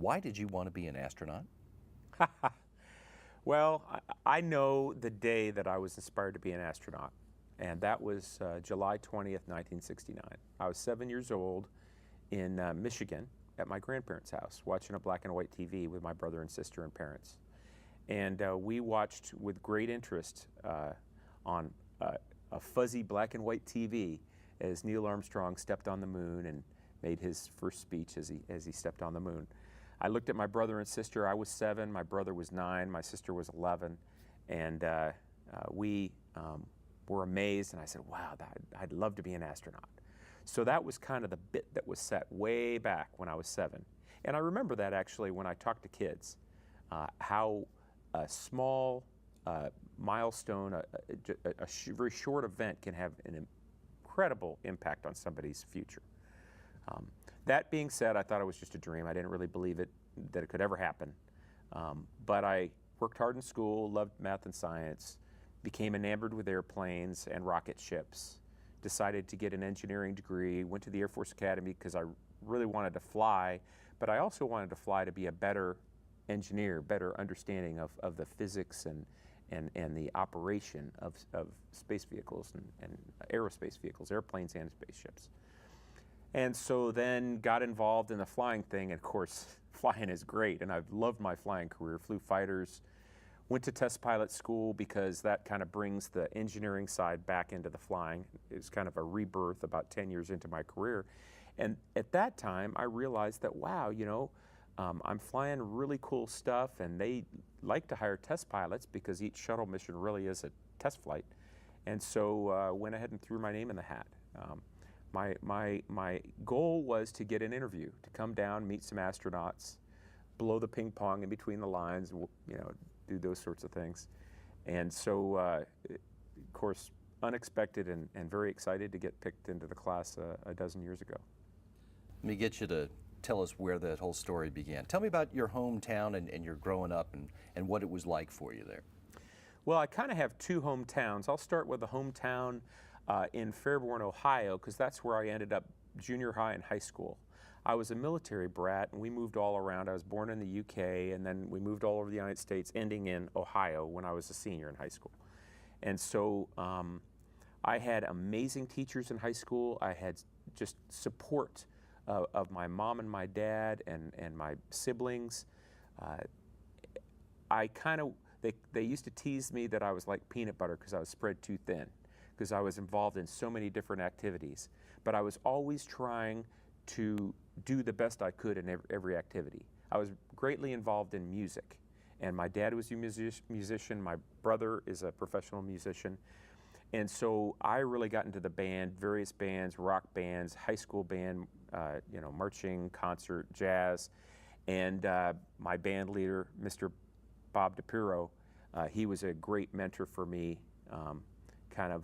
Why did you want to be an astronaut? Well, I know the day that I was inspired to be an astronaut, and that was July 20th, 1969. I was 7 years old in Michigan at my grandparents' house, watching a black and white TV with my brother and sister and parents. And we watched with great interest on a fuzzy black and white TV as Neil Armstrong stepped on the moon and made his first speech as he stepped on the moon. I looked at my brother and sister. I was 7, my brother was 9, my sister was 11, and we were amazed, and I said, wow, I'd love to be an astronaut. So that was kind of the bit that was set way back when I was 7. And I remember that actually when I talked to kids, how a small milestone, a very short event can have an incredible impact on somebody's future. That being said, I thought it was just a dream. I didn't really believe that it could ever happen. But I worked hard in school, loved math and science, became enamored with airplanes and rocket ships, decided to get an engineering degree, went to the Air Force Academy because I really wanted to fly, but I also wanted to fly to be a better engineer, better understanding of the physics and the operation of space vehicles and aerospace vehicles, airplanes and spaceships. And so then got involved in the flying thing. And of course, flying is great, and I've loved my flying career. Flew fighters, went to test pilot school because that kind of brings the engineering side back into the flying. It was kind of a rebirth about 10 years into my career. And at that time, I realized that, wow, you know, I'm flying really cool stuff, and they like to hire test pilots because each shuttle mission really is a test flight. And so went ahead and threw my name in the hat. My goal was to get an interview, to come down, meet some astronauts, blow the ping pong in between the lines, you know, do those sorts of things. And so, of course, unexpected and very excited to get picked into the class a dozen years ago. Let me get you to tell us where that whole story began. Tell me about your hometown and your growing up and what it was like for you there. Well, I kind of have two hometowns. I'll start with the hometown in Fairborn, Ohio, because that's where I ended up junior high and high school. I was a military brat, and we moved all around. I was born in the UK, and then we moved all over the United States, ending in Ohio when I was a senior in high school. And so I had amazing teachers in high school. I had just support of my mom and my dad and my siblings. They used to tease me that I was like peanut butter because I was spread too thin, because I was involved in so many different activities. But I was always trying to do the best I could in every activity. I was greatly involved in music, and my dad was a musician, my brother is a professional musician, and so I really got into the band, various bands, rock bands, high school band, you know, marching, concert, jazz, and my band leader, Mr. Bob DePiro, he was a great mentor for me, kind of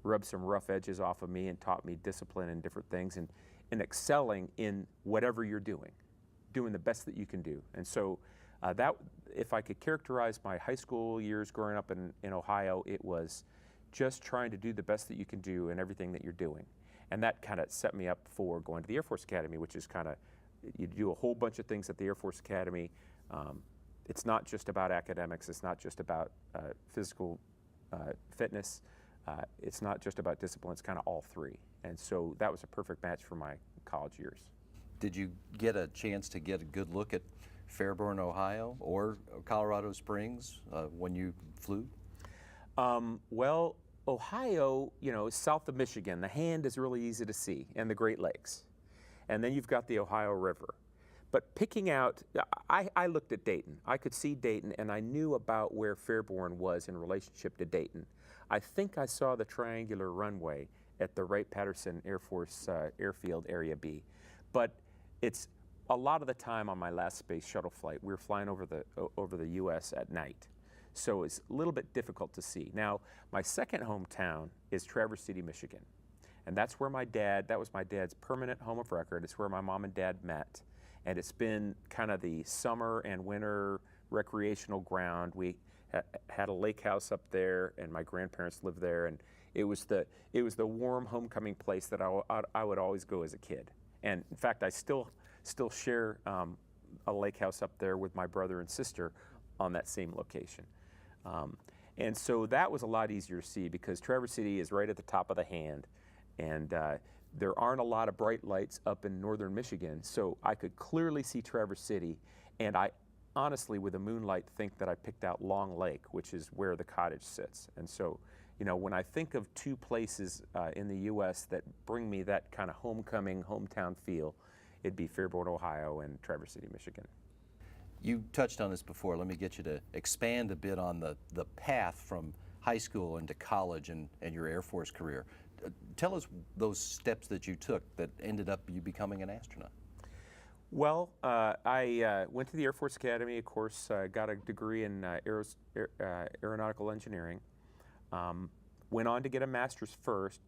rubbed some rough edges off of me and taught me discipline and different things, and excelling in whatever you're doing the best that you can do. And so that, if I could characterize my high school years growing up in Ohio, it was just trying to do the best that you can do in everything that you're doing. And that kind of set me up for going to the Air Force Academy, which is kind of, you do a whole bunch of things at the Air Force Academy. It's not just about academics, it's not just about physical fitness, it's not just about discipline, it's kind of all three. And so that was a perfect match for my college years. Did you get a chance to get a good look at Fairborn, Ohio, or Colorado Springs when you flew? Well, Ohio, you know, is south of Michigan. The Hand is really easy to see, and the Great Lakes. And then you've got the Ohio River. But picking out, I looked at Dayton. I could see Dayton, and I knew about where Fairborn was in relationship to Dayton. I think I saw the triangular runway at the Wright-Patterson Air Force Airfield Area B. But it's a lot of the time on my last space shuttle flight, we were flying over the U.S. at night. So it's a little bit difficult to see. Now, my second hometown is Traverse City, Michigan. And that's where that was my dad's permanent home of record. It's where my mom and dad met. And it's been kind of the summer and winter recreational ground. We had a lake house up there, and my grandparents lived there, and it was the warm homecoming place that I would always go as a kid. And in fact, I still still share a lake house up there with my brother and sister on that same location. And so that was a lot easier to see because Traverse City is right at the top of the hand, and there aren't a lot of bright lights up in northern Michigan, so I could clearly see Traverse City, and I honestly, with the moonlight, think that I picked out Long Lake, which is where the cottage sits. And so, you know, when I think of two places in the U.S. that bring me that kind of homecoming, hometown feel, it'd be Fairborn, Ohio, and Traverse City, Michigan. You touched on this before. Let me get you to expand a bit on the path from high school into college and your Air Force career. Tell us those steps that you took that ended up you becoming an astronaut. Well, I went to the Air Force Academy, of course, got a degree in aeronautical engineering. Went on to get a master's first,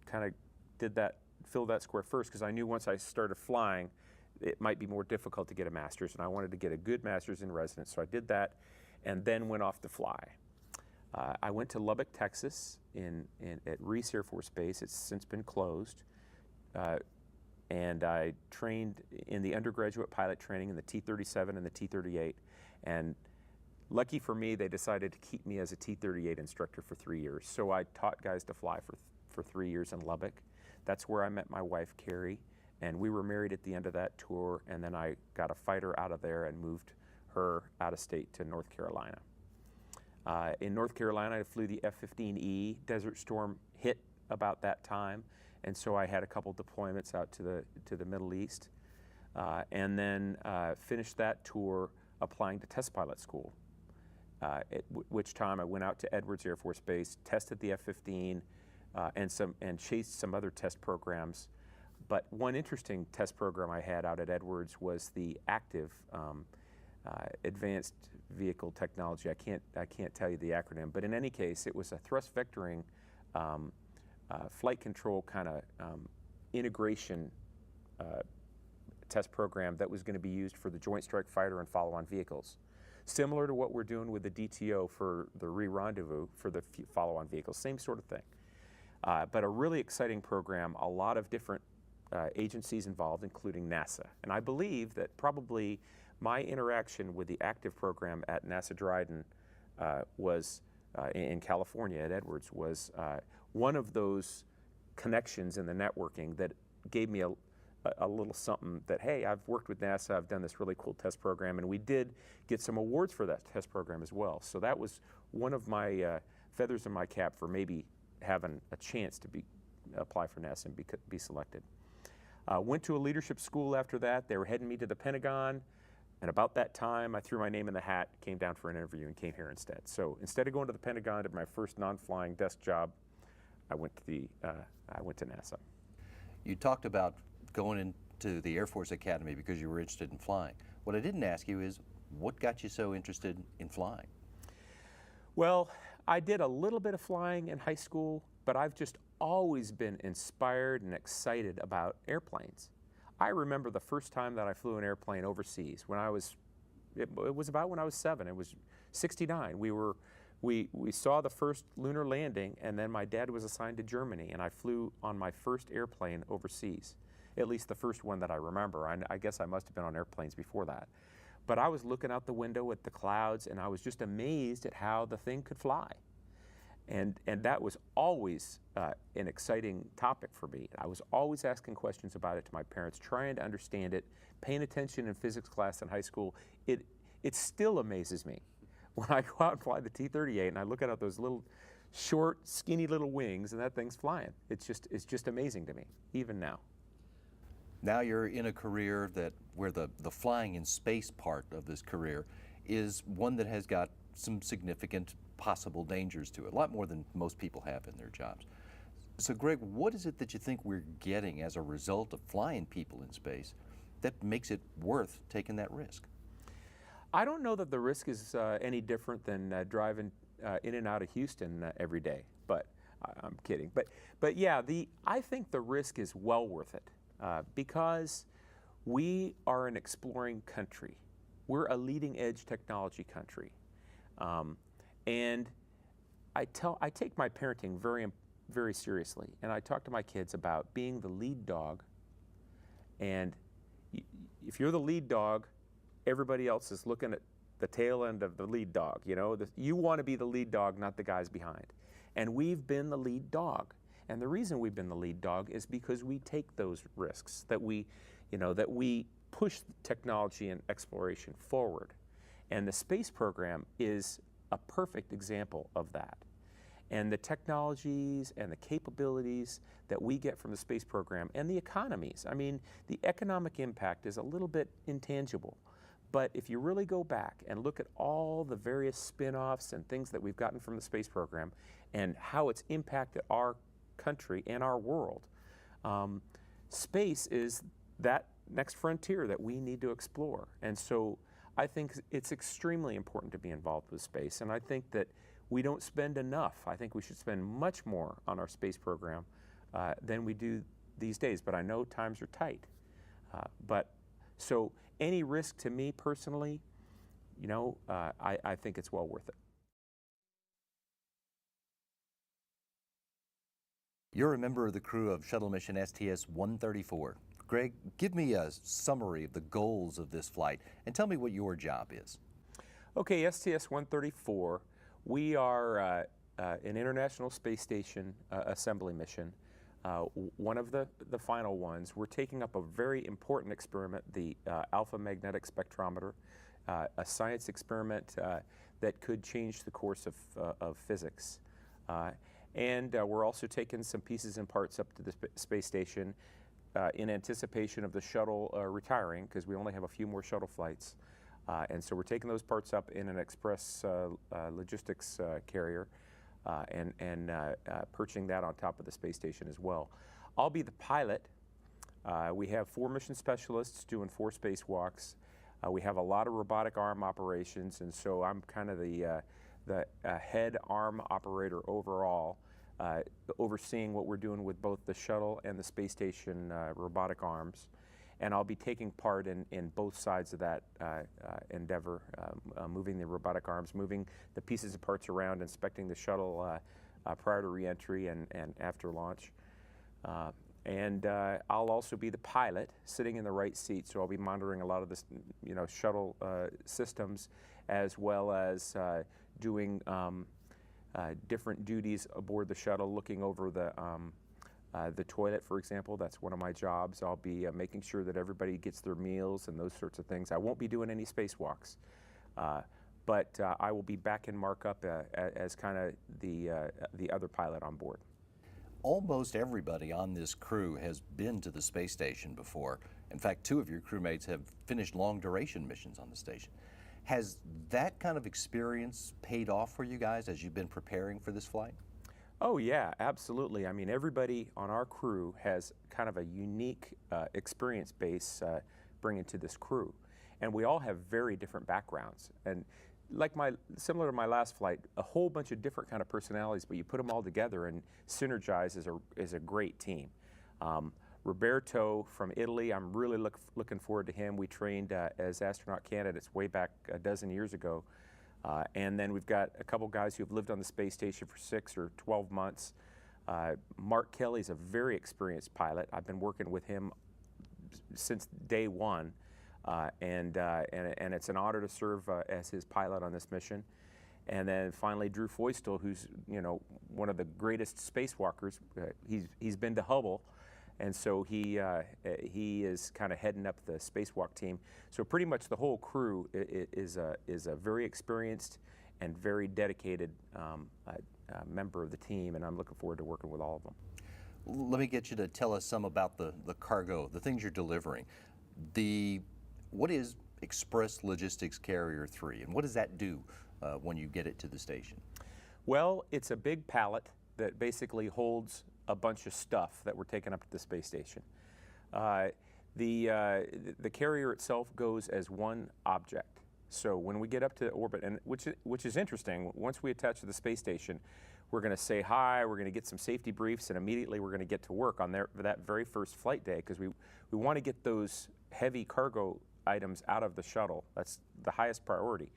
kind of did that, filled that square first, because I knew once I started flying, it might be more difficult to get a master's, and I wanted to get a good master's in residence, so I did that, and then went off to fly. I went to Lubbock, Texas, at Reese Air Force Base. It's since been closed. And I trained in the undergraduate pilot training in the T-37 and the T-38. And lucky for me, they decided to keep me as a T-38 instructor for 3 years. So I taught guys to fly for 3 years in Lubbock. That's where I met my wife, Carrie. And we were married at the end of that tour. And then I got a fighter out of there and moved her out of state to North Carolina. In North Carolina, I flew the F-15E. Desert Storm hit about that time, and so I had a couple deployments out to the Middle East, and then finished that tour applying to test pilot school. At which time I went out to Edwards Air Force Base, tested the F-15, and chased some other test programs. But one interesting test program I had out at Edwards was the active advanced vehicle technology. I can't tell you the acronym, but in any case, it was a thrust vectoring flight control kind of integration test program that was going to be used for the Joint Strike Fighter and follow-on vehicles. Similar to what we're doing with the DTO for the re-rendezvous for the follow-on vehicles, same sort of thing. But a really exciting program, a lot of different agencies involved, including NASA. And I believe that probably my interaction with the active program at NASA Dryden was in California at Edwards was one of those connections in the networking that gave me a little something that, hey, I've worked with NASA, I've done this really cool test program, and we did get some awards for that test program as well. So that was one of my feathers in my cap for maybe having a chance to apply for NASA and be selected. Went to a leadership school after that. They were heading me to the Pentagon. And about that time, I threw my name in the hat, came down for an interview, and came here instead. So instead of going to the Pentagon, did my first non-flying desk job, I went to NASA. You talked about going into the Air Force Academy because you were interested in flying. What I didn't ask you is, what got you so interested in flying? Well, I did a little bit of flying in high school, but I've just always been inspired and excited about airplanes. I remember the first time that I flew an airplane overseas when it was about when I was 7. It was '69. We saw the first lunar landing, and then my dad was assigned to Germany, and I flew on my first airplane overseas, at least the first one that I remember. I guess I must have been on airplanes before that. But I was looking out the window at the clouds, and I was just amazed at how the thing could fly. And that was always an exciting topic for me. I was always asking questions about it to my parents, trying to understand it, paying attention in physics class in high school. It still amazes me when I go out and fly the T-38 and I look at those little short, skinny little wings and that thing's flying. It's just amazing to me, even now. Now you're in a career where the flying in space part of this career is one that has got some significant possible dangers to it, a lot more than most people have in their jobs. So Greg, what is it that you think we're getting as a result of flying people in space that makes it worth taking that risk? I don't know that the risk is any different than driving in and out of Houston every day, but I'm kidding. But yeah, I think the risk is well worth it because we are an exploring country. We're a leading edge technology country. And I take my parenting very, very seriously, and I talk to my kids about being the lead dog and if you're the lead dog, everybody else is looking at the tail end of the lead dog. You know, you want to be the lead dog, not the guys behind. And we've been the lead dog. And the reason we've been the lead dog is because we take those risks, that we push technology and exploration forward. And the space program is a perfect example of that. And the technologies and the capabilities that we get from the space program and the economies. I mean, the economic impact is a little bit intangible. But if you really go back and look at all the various spin-offs and things that we've gotten from the space program and how it's impacted our country and our world, space is that next frontier that we need to explore. And so I think it's extremely important to be involved with space. And I think that we don't spend enough. I think we should spend much more on our space program than we do these days. But I know times are tight. So any risk to me personally, I think it's well worth it. You're a member of the crew of shuttle mission STS-134. Greg, give me a summary of the goals of this flight and tell me what your job is. Okay, STS-134, we are an International Space Station assembly mission, one of the final ones. We're taking up a very important experiment, the alpha magnetic spectrometer, a science experiment that could change the course of physics. And we're also taking some pieces and parts up to the space station in anticipation of the shuttle retiring, because we only have a few more shuttle flights. And so we're taking those parts up in an express logistics carrier and perching that on top of the space station as well. I'll be the pilot. We have 4 mission specialists doing 4 spacewalks. We have a lot of robotic arm operations, and so I'm kind of the head arm operator overall, overseeing what we're doing with both the shuttle and the space station robotic arms. And I'll be taking part in both sides of that endeavor, moving the robotic arms, moving the pieces and parts around, inspecting the shuttle prior to reentry and after launch. And I'll also be the pilot, sitting in the right seat, so I'll be monitoring a lot of this, shuttle systems, as well as doing different duties aboard the shuttle, looking over the toilet, for example. That's one of my jobs. I'll be making sure that everybody gets their meals and those sorts of things. I won't be doing any spacewalks, but I will be back in markup as kind of the other pilot on board. Almost everybody on this crew has been to the space station before. In fact, 2 of your crewmates have finished long-duration missions on the station. Has that kind of experience paid off for you guys as you've been preparing for this flight? Oh yeah, absolutely. I mean, everybody on our crew has kind of a unique experience base bringing to this crew. And we all have very different backgrounds. And similar to my last flight, a whole bunch of different kind of personalities, but you put them all together and synergize as a great team. Roberto from Italy, I'm really looking forward to him. We trained as astronaut candidates way back a dozen years ago. And then we've got a couple guys who have lived on the space station for 6 or 12 months. Mark Kelly's a very experienced pilot. I've been working with him since day one. And it's an honor to serve as his pilot on this mission. And then finally, Drew Feustel, who's one of the greatest spacewalkers. He's been to Hubble, and so he is kind of heading up the spacewalk team. So pretty much the whole crew is a very experienced and very dedicated member of the team, and I'm looking forward to working with all of them. Let me get you to tell us some about the cargo, the things you're delivering. What is Express Logistics Carrier 3, and what does that do when you get it to the station? Well, it's a big pallet that basically holds a bunch of stuff that we're taking up to the space station. The carrier itself goes as one object. So when we get up to orbit, and which is interesting, once we attach to the space station, we're going to say hi, we're going to get some safety briefs, and immediately we're going to get to work on that very first flight day, because we want to get those heavy cargo items out of the shuttle. That's the highest priority.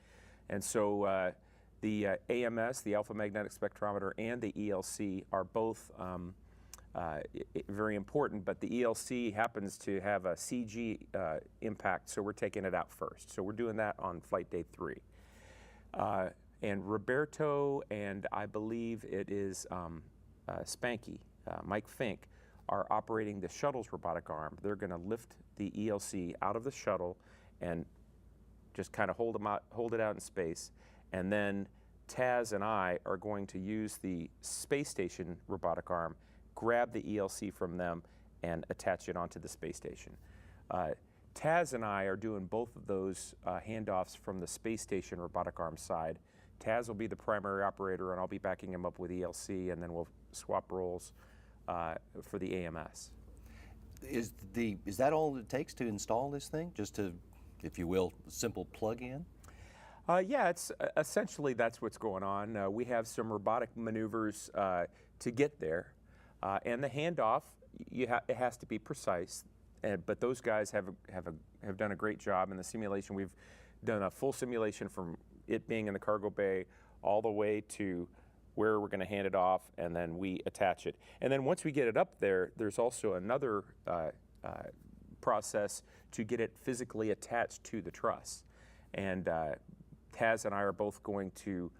And so the AMS, the alpha magnetic spectrometer, and the ELC are both very important, but the ELC happens to have a CG impact, so we're taking it out first. So we're doing that on flight day 3. And Roberto and I believe it is Spanky, Mike Fink, are operating the shuttle's robotic arm. They're going to lift the ELC out of the shuttle and just kind of hold it out in space. And then Taz and I are going to use the space station robotic arm, grab the ELC from them, and attach it onto the space station. Taz and I are doing both of those handoffs from the space station robotic arm side. Taz will be the primary operator, and I'll be backing him up with ELC, and then we'll swap roles for the AMS. Is that all it takes to install this thing? Just to, if you will, simple plug-in? Yeah, it's essentially that's what's going on. We have some robotic maneuvers to get there, and the handoff it has to be precise. But those guys have done a great job in the simulation. We've done a full simulation from it being in the cargo bay all the way to where we're going to hand it off, and then we attach it. And then once we get it up there, there's also another process to get it physically attached to the truss. And Taz and I are both going to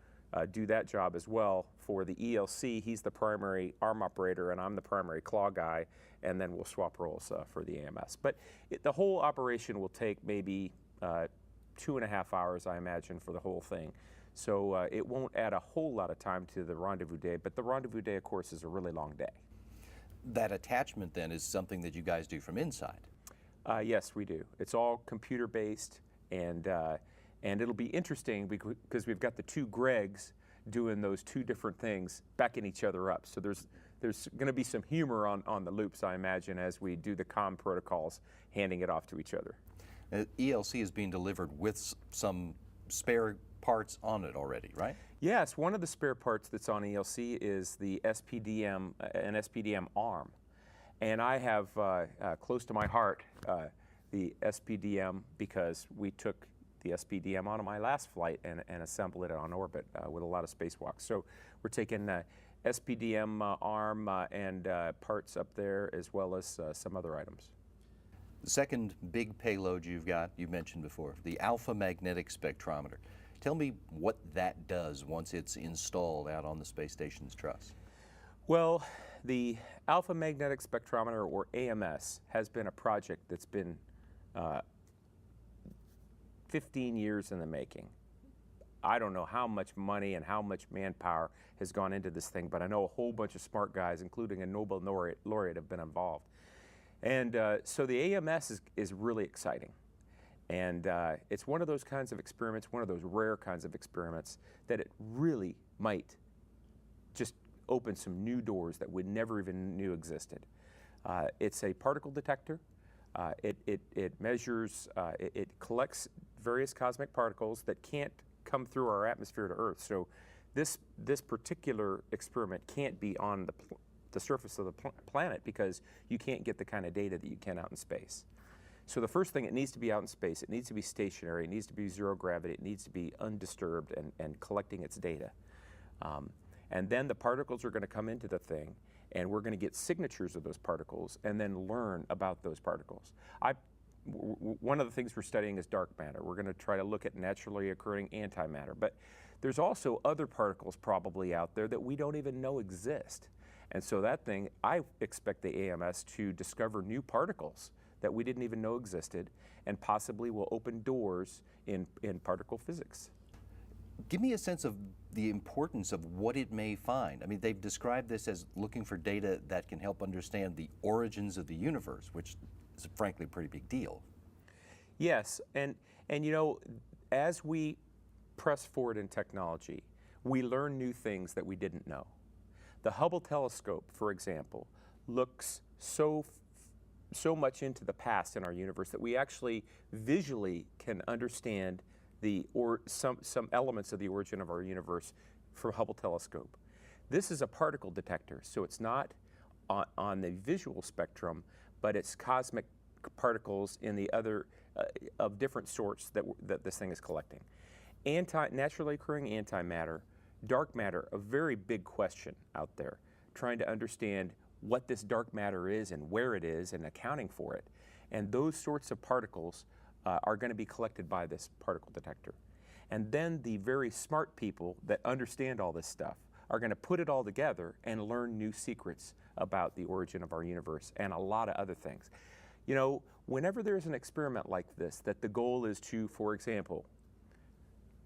do that job as well. For the ELC, he's the primary arm operator, and I'm the primary claw guy, and then we'll swap roles for the AMS. But the whole operation will take maybe 2.5 hours, I imagine, for the whole thing. So it won't add a whole lot of time to the rendezvous day, but the rendezvous day, of course, is a really long day. That attachment, then, is something that you guys do from inside? Yes, we do. It's all computer-based, and it'll be interesting because we've got the two Gregs doing those two different things, backing each other up. So there's going to be some humor on the loops, I imagine, as we do the comm protocols, handing it off to each other. ELC is being delivered with some spare parts on it already, right? Yes, one of the spare parts that's on ELC is the SPDM, an SPDM arm. And I have close to my heart the SPDM because we took the SPDM on my last flight and assembled it on orbit with a lot of spacewalks. So we're taking the SPDM arm and parts up there, as well as some other items. The second big payload you've got, you mentioned before, the alpha magnetic spectrometer. Tell me what that does once it's installed out on the space station's truss. Well, the alpha magnetic spectrometer, or AMS, has been a project that's been 15 years in the making. I don't know how much money and how much manpower has gone into this thing, but I know a whole bunch of smart guys, including a Nobel laureate, have been involved. And so the AMS is really exciting. And it's one of those kinds of experiments, one of those rare kinds of experiments, that it really might just open some new doors that we never even knew existed. It's a particle detector. It measures, it collects various cosmic particles that can't come through our atmosphere to Earth. So this particular experiment can't be on the surface of the planet because you can't get the kind of data that you can out in space. So the first thing, it needs to be out in space. It needs to be stationary. It needs to be zero gravity. It needs to be undisturbed and collecting its data. And then the particles are going to come into the thing, and we're going to get signatures of those particles and then learn about those particles. One of the things we're studying is dark matter. We're going to try to look at naturally occurring antimatter. But there's also other particles probably out there that we don't even know exist. And so that thing, I expect the AMS to discover new particles that we didn't even know existed, and possibly will open doors in particle physics. Give me a sense of the importance of what it may find. I mean, they've described this as looking for data that can help understand the origins of the universe, which is frankly a pretty big deal. Yes, and you know, as we press forward in technology, we learn new things that we didn't know. The Hubble telescope, for example, looks so much into the past in our universe that we actually visually can understand some elements of the origin of our universe from Hubble telescope. This is a particle detector, so it's not on the visual spectrum, but it's cosmic particles in the other of different sorts that this thing is collecting. Naturally occurring antimatter, dark matter, a very big question out there, trying to understand what this dark matter is and where it is and accounting for it. And those sorts of particles are going to be collected by this particle detector. And then the very smart people that understand all this stuff are going to put it all together and learn new secrets about the origin of our universe and a lot of other things. You know, whenever there's an experiment like this, that the goal is to, for example,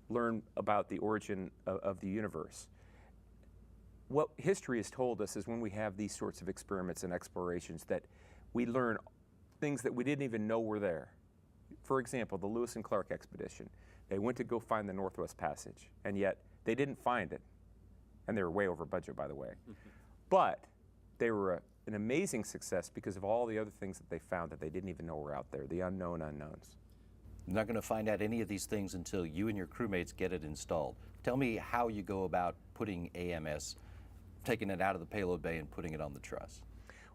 learn about the origin of the universe, what history has told us is when we have these sorts of experiments and explorations that we learn things that we didn't even know were there. For example, the Lewis and Clark expedition. They went to go find the Northwest Passage, and yet they didn't find it. And they were way over budget, by the way. But they were an amazing success because of all the other things that they found that they didn't even know were out there, the unknown unknowns. You're not going to find out any of these things until you and your crewmates get it installed. Tell me how you go about putting AMS, taking it out of the payload bay and putting it on the truss.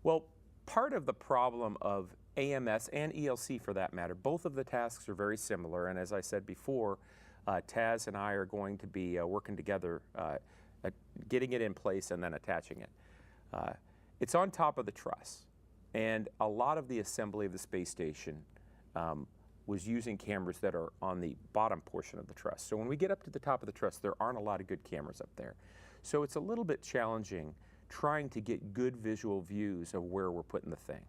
Well, part of the problem of AMS and ELC, for that matter, both of the tasks are very similar. And as I said before, Taz and I are going to be working together, getting it in place and then attaching it. It's on top of the truss. And a lot of the assembly of the space station was using cameras that are on the bottom portion of the truss. So when we get up to the top of the truss, there aren't a lot of good cameras up there. So it's a little bit challenging trying to get good visual views of where we're putting the thing.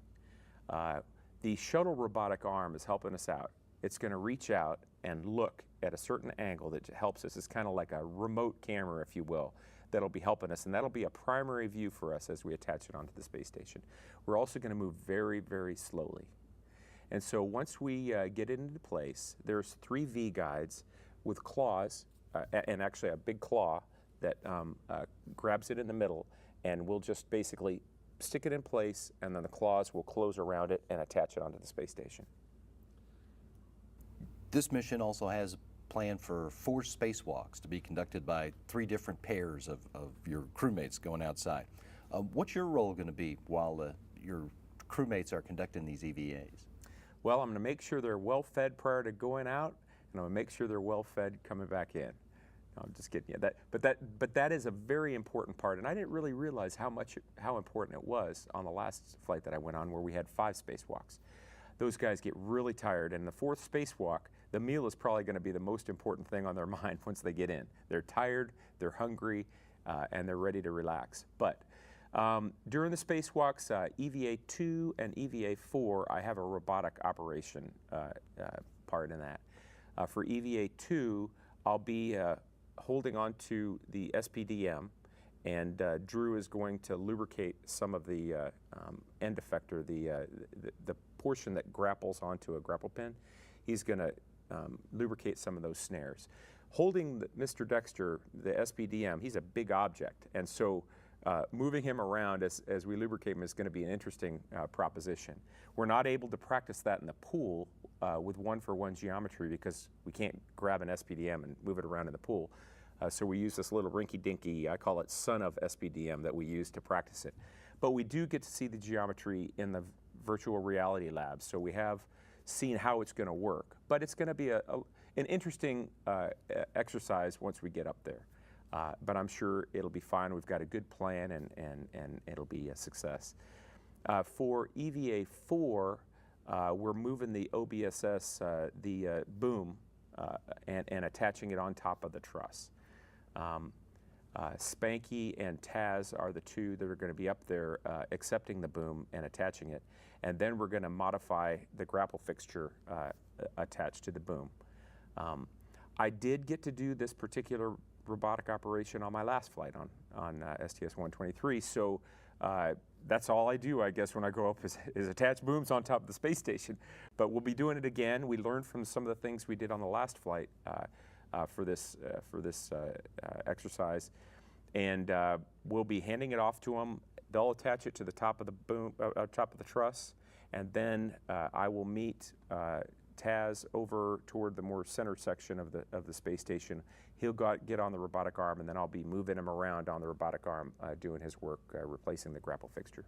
The shuttle robotic arm is helping us out. It's going to reach out and look at a certain angle that helps us. It's kind of like a remote camera, if you will, that'll be helping us, and that'll be a primary view for us as we attach it onto the space station. We're also going to move very, very slowly. And so once we get it into place, there's 3 V guides with claws, and actually a big claw that grabs it in the middle, and we'll just basically stick it in place, and then the claws will close around it and attach it onto the space station. This mission also has a plan for 4 spacewalks to be conducted by 3 different pairs of your crewmates going outside. What's your role going to be while your crewmates are conducting these EVAs? Well, I'm going to make sure they're well fed prior to going out, and I'm going to make sure they're well fed coming back in. No, I'm just kidding you. But that is a very important part, and I didn't really realize how important it was on the last flight that I went on, where we had 5 spacewalks. Those guys get really tired, and the 4th spacewalk, the meal is probably going to be the most important thing on their mind once they get in. They're tired, they're hungry, and they're ready to relax. But during the spacewalks, EVA 2 and EVA 4, I have a robotic operation part in that. For EVA 2, I'll be holding on to the SPDM, and Drew is going to lubricate some of the end effector, the portion that grapples onto a grapple pin. He's going to lubricate some of those snares. Holding Mr. Dexter, the SPDM, he's a big object, and so moving him around as we lubricate him is going to be an interesting proposition. We're not able to practice that in the pool with 1-for-1 geometry because we can't grab an SPDM and move it around in the pool. So we use this little rinky-dinky, I call it son of SPDM, that we use to practice it. But we do get to see the geometry in the virtual reality labs, so we have seen how it's going to work. But it's going to be an interesting exercise once we get up there. But I'm sure it'll be fine. We've got a good plan, and it'll be a success. For EVA 4, we're moving the OBSS, the boom, and attaching it on top of the truss. Spanky and Taz are the 2 that are going to be up there accepting the boom and attaching it. And then we're going to modify the grapple fixture attached to the boom. I did get to do this particular robotic operation on my last flight on STS-123, so that's all I do, I guess, when I go up is attach booms on top of the space station. But we'll be doing it again. We learned from some of the things we did on the last flight for this exercise, and we'll be handing it off to them. They'll attach it to the top of the boom, top of the truss, and then I will meet Taz over toward the more center section of the space station. He'll get on the robotic arm, and then I'll be moving him around on the robotic arm, doing his work, replacing the grapple fixture.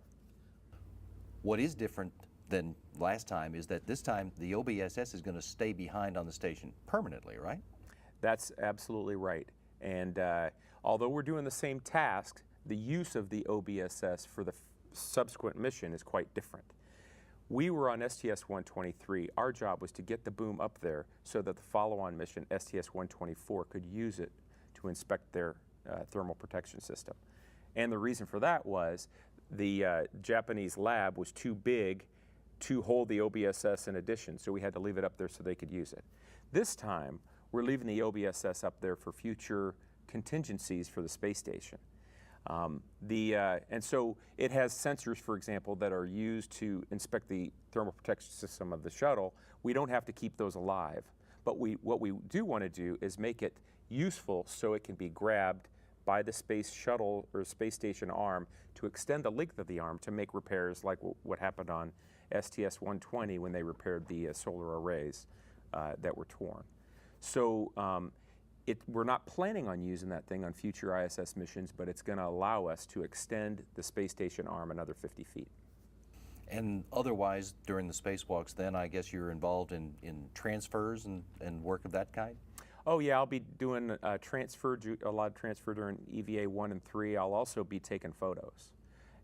What is different than last time is that this time the OBSS is going to stay behind on the station permanently, right? That's absolutely right. And although we're doing the same task, the use of the OBSS for subsequent mission is quite different. We were on STS-123. Our job was to get the boom up there so that the follow-on mission, STS-124, could use it to inspect their thermal protection system. And the reason for that was the Japanese lab was too big to hold the OBSS in addition, so we had to leave it up there so they could use it. This time, we're leaving the OBSS up there for future contingencies for the space station. And so it has sensors, for example, that are used to inspect the thermal protection system of the shuttle. We don't have to keep those alive, but what we do want to do is make it useful so it can be grabbed by the space shuttle or space station arm to extend the length of the arm to make repairs like what happened on STS-120 when they repaired the solar arrays that were torn. So we're not planning on using that thing on future ISS missions, but it's going to allow us to extend the space station arm another 50 feet. And otherwise, during the spacewalks, then I guess you're involved in transfers and work of that kind? Oh yeah, I'll be doing a lot of transfer during EVA 1 and 3. I'll also be taking photos.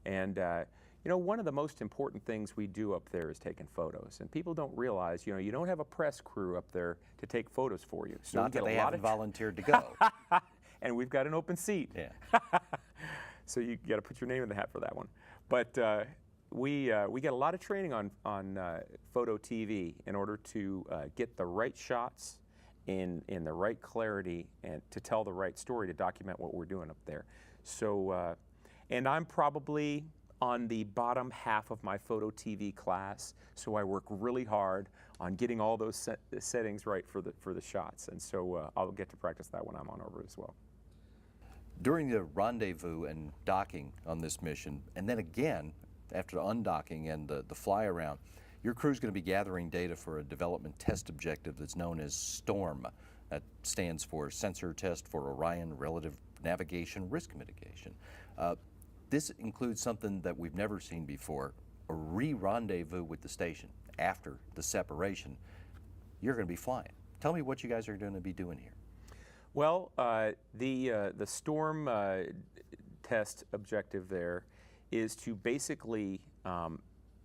And you know, one of the most important things we do up there is taking photos. And people don't realize, you know, you don't have a press crew up there to take photos for you. So not that they haven't volunteered to go. And we've got an open seat. Yeah. So you got to put your name in the hat for that one. But we get a lot of training on photo TV in order to get the right shots in the right clarity and to tell the right story to document what we're doing up there. So, and I'm probably on the bottom half of my photo TV class, so I work really hard on getting all those settings right for the shots, and so I'll get to practice that when I'm on orbit as well. During the rendezvous and docking on this mission, and then again after the undocking and the fly around, your crew's going to be gathering data for a development test objective that's known as STORM. That stands for Sensor Test for Orion Relative Navigation Risk Mitigation. This includes something that we've never seen before, a re-rendezvous with the station after the separation. You're going to be flying. Tell me what you guys are going to be doing here. Well, the STORM test objective there is to basically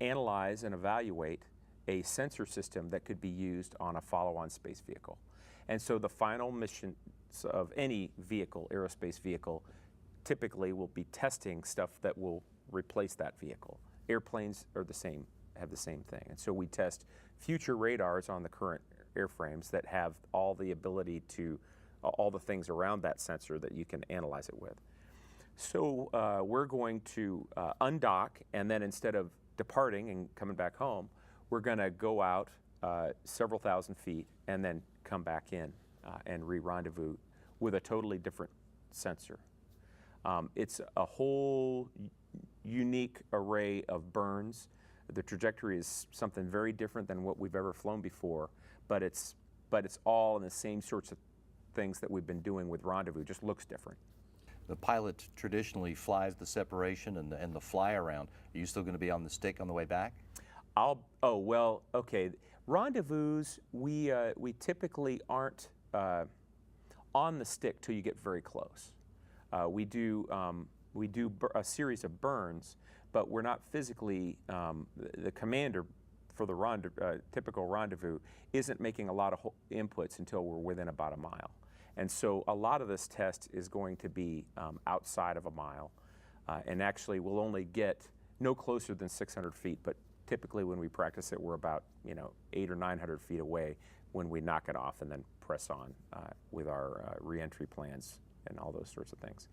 analyze and evaluate a sensor system that could be used on a follow-on space vehicle. And so the final mission of any vehicle, aerospace vehicle, typically will be testing stuff that will replace that vehicle. Airplanes are have the same thing. And so we test future radars on the current airframes that have all the ability to, all the things around that sensor that you can analyze it with. So we're going to undock, and then instead of departing and coming back home, we're going to go out several thousand feet and then come back in and re-rendezvous with a totally different sensor. It's a whole unique array of burns. The trajectory is something very different than what we've ever flown before, but it's all in the same sorts of things that we've been doing with rendezvous, just looks different. The pilot traditionally flies the separation and the fly around. Are you still going to be on the stick on the way back? Oh, well, okay. Rendezvous, we typically aren't on the stick till you get very close. We do a series of burns, but we're not physically, the commander for the typical rendezvous isn't making a lot of inputs until we're within about a mile. And so a lot of this test is going to be outside of a mile, and actually we'll only get no closer than 600 feet, but typically when we practice it, we're about 800 or 900 feet away when we knock it off and then press on with our re-entry plans and all those sorts of things.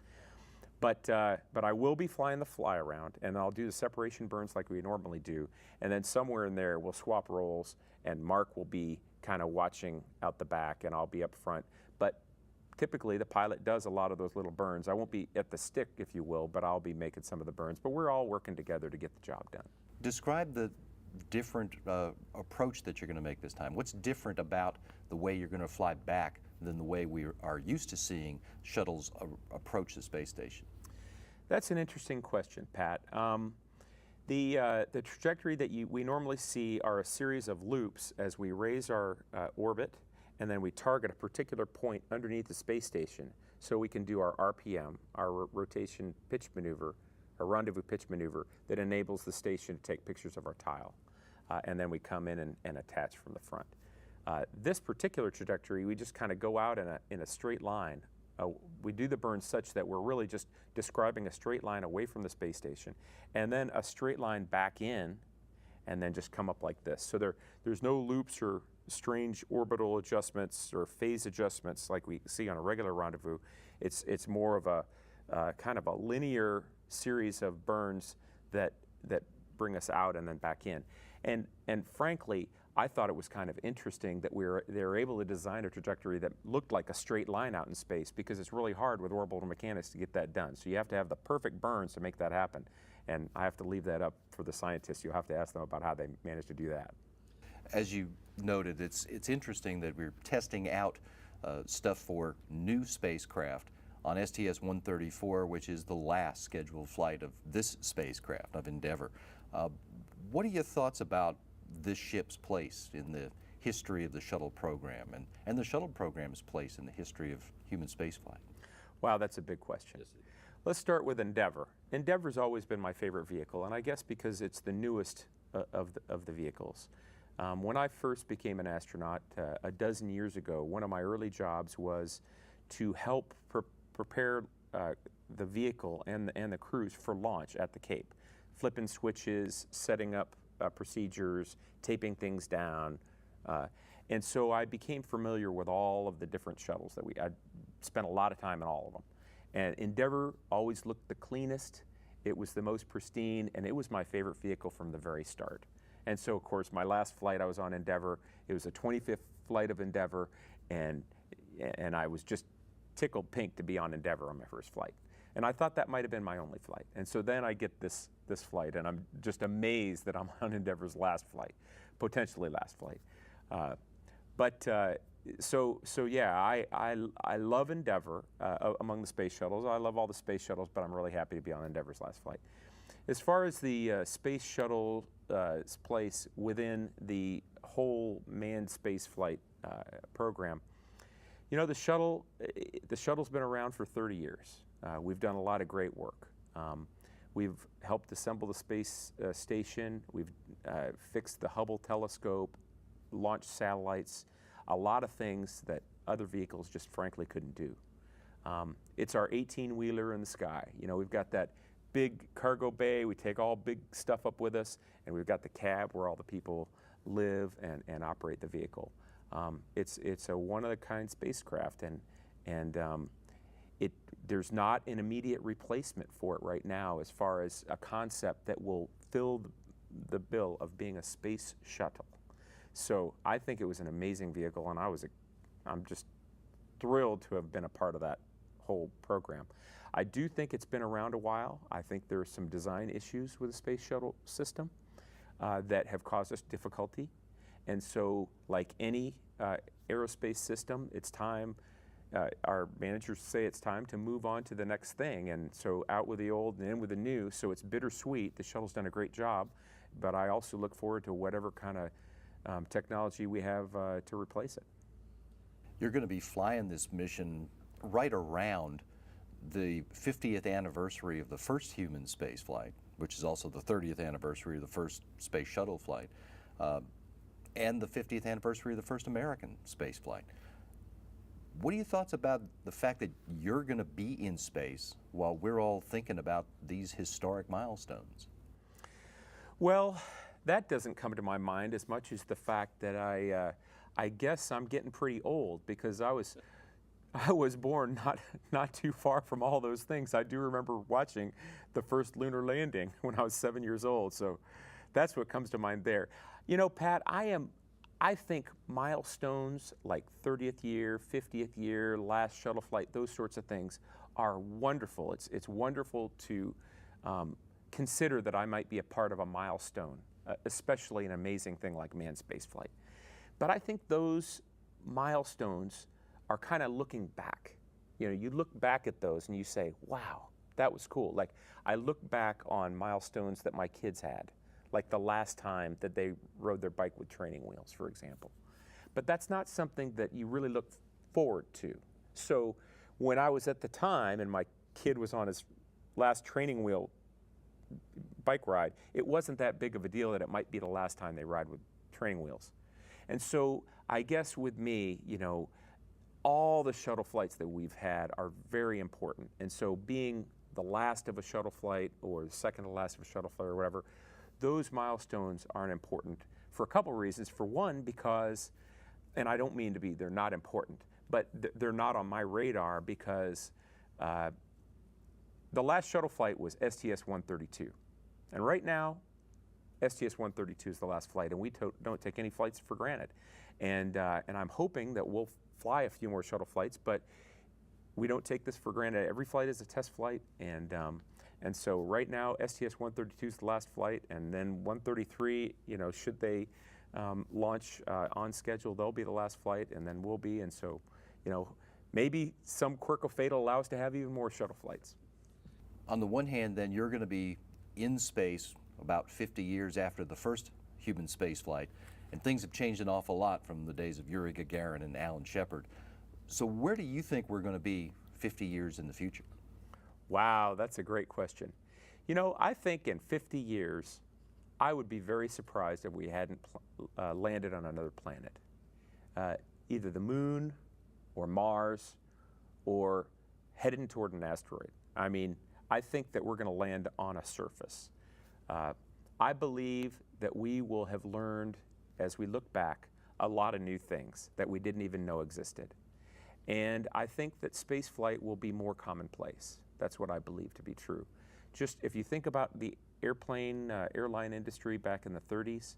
But I will be flying the fly around, and I'll do the separation burns like we normally do, and then somewhere in there we'll swap roles, and Mark will be kind of watching out the back, and I'll be up front. But typically the pilot does a lot of those little burns. I won't be at the stick, if you will, but I'll be making some of the burns. But we're all working together to get the job done. Describe the different approach that you're going to make this time. What's different about the way you're going to fly back than the way we are used to seeing shuttles approach the space station? That's an interesting question, Pat. The trajectory that we normally see are a series of loops as we raise our orbit, and then we target a particular point underneath the space station so we can do our RPM, our rotation pitch maneuver, a rendezvous pitch maneuver that enables the station to take pictures of our tile. And then we come in and attach from the front. This particular trajectory, we just kind of go out in a straight line. We do the burn such that we're really just describing a straight line away from the space station, and then a straight line back in, and then just come up like this. So there's no loops or strange orbital adjustments or phase adjustments like we see on a regular rendezvous. It's more of a kind of a linear series of burns that bring us out and then back in. And frankly, I thought it was kind of interesting that they were able to design a trajectory that looked like a straight line out in space, because it's really hard with orbital mechanics to get that done. So you have to have the perfect burns to make that happen. And I have to leave that up for the scientists. You'll have to ask them about how they managed to do that. As you noted, it's interesting that we're testing out stuff for new spacecraft on STS-134, which is the last scheduled flight of this spacecraft, of Endeavour. What are your thoughts about this ship's place in the history of the shuttle program, and the shuttle program's place in the history of human spaceflight? Wow, that's a big question. Let's start with Endeavour. Endeavour's always been my favorite vehicle, and I guess because it's the newest of the vehicles. When I first became an astronaut a dozen years ago, one of my early jobs was to help prepare the vehicle and the crews for launch at the Cape, flipping switches, setting up procedures, taping things down. And so I became familiar with all of the different shuttles that I spent a lot of time in all of them. And Endeavour always looked the cleanest, it was the most pristine, and it was my favorite vehicle from the very start. And so, of course, my last flight I was on Endeavour, it was the 25th flight of Endeavour, and I was just tickled pink to be on Endeavour on my first flight. And I thought that might have been my only flight. And so then I get this flight, and I'm just amazed that I'm on Endeavour's last flight, potentially last flight. So yeah, I love Endeavour among the space shuttles. I love all the space shuttles, but I'm really happy to be on Endeavour's last flight. As far as the space shuttle's place within the whole manned space flight program, you know, the shuttle's been around for 30 years. We've done a lot of great work. We've helped assemble the space station. We've fixed the Hubble telescope, launched satellites, a lot of things that other vehicles just frankly couldn't do. It's our 18-wheeler in the sky. You know, we've got that big cargo bay. We take all big stuff up with us, and we've got the cab where all the people live and operate the vehicle. It's a one-of-a-kind spacecraft, and there's not an immediate replacement for it right now as far as a concept that will fill the bill of being a space shuttle. So I think it was an amazing vehicle, and I'm just thrilled to have been a part of that whole program. I do think it's been around a while. I think there are some design issues with the space shuttle system that have caused us difficulty. And so, like any aerospace system, it's time, our managers say it's time to move on to the next thing. And so out with the old and in with the new, so it's bittersweet. The shuttle's done a great job, but I also look forward to whatever kind of technology we have to replace it. You're going to be flying this mission right around the 50th anniversary of the first human space flight, which is also the 30th anniversary of the first space shuttle flight, and the 50th anniversary of the first American space flight. What are your thoughts about the fact that you're going to be in space while we're all thinking about these historic milestones? Well, that doesn't come to my mind as much as the fact that I guess I'm getting pretty old, because I was born not too far from all those things. I do remember watching the first lunar landing when I was 7 years old, so that's what comes to mind there. You know, Pat, I think milestones like 30th year, 50th year, last shuttle flight, those sorts of things are wonderful. It's wonderful to consider that I might be a part of a milestone, especially an amazing thing like manned spaceflight. But I think those milestones are kind of looking back. You know, you look back at those and you say, wow, that was cool. Like, I look back on milestones that my kids had, like the last time that they rode their bike with training wheels, for example. But that's not something that you really look forward to. So when I was at the time and my kid was on his last training wheel bike ride, it wasn't that big of a deal that it might be the last time they ride with training wheels. And so I guess with me, you know, all the shuttle flights that we've had are very important. And so being the last of a shuttle flight or the second to last of a shuttle flight or whatever, those milestones aren't important for a couple of reasons. For one, because, and I don't mean to be, they're not important, but they're not on my radar because the last shuttle flight was STS-132. And right now, STS-132 is the last flight, and we don't take any flights for granted. And I'm hoping that we'll fly a few more shuttle flights, but we don't take this for granted. Every flight is a test flight, and so right now, STS-132 is the last flight, and then 133, you know, should they launch on schedule, they'll be the last flight, and then we'll be, and so, you know, maybe some quirk of fate will allow us to have even more shuttle flights. On the one hand, then, you're going to be in space about 50 years after the first human space flight, and things have changed an awful lot from the days of Yuri Gagarin and Alan Shepard. So where do you think we're going to be 50 years in the future? Wow, that's a great question. You know, I think in 50 years, I would be very surprised if we hadn't landed on another planet. Either the moon or Mars or heading toward an asteroid. I mean, I think that we're going to land on a surface. I believe that we will have learned, as we look back, a lot of new things that we didn't even know existed. And I think that space flight will be more commonplace. That's what I believe to be true. Just if you think about the airline industry back in the 30s,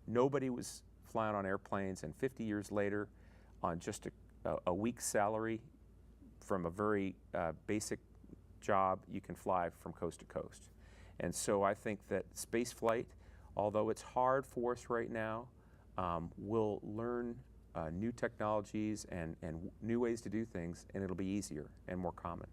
nobody was flying on airplanes, and 50 years later, on just a week's salary from a very basic job, you can fly from coast to coast. And so I think that space flight, although it's hard for us right now, we'll learn new technologies and new ways to do things, and it'll be easier and more common.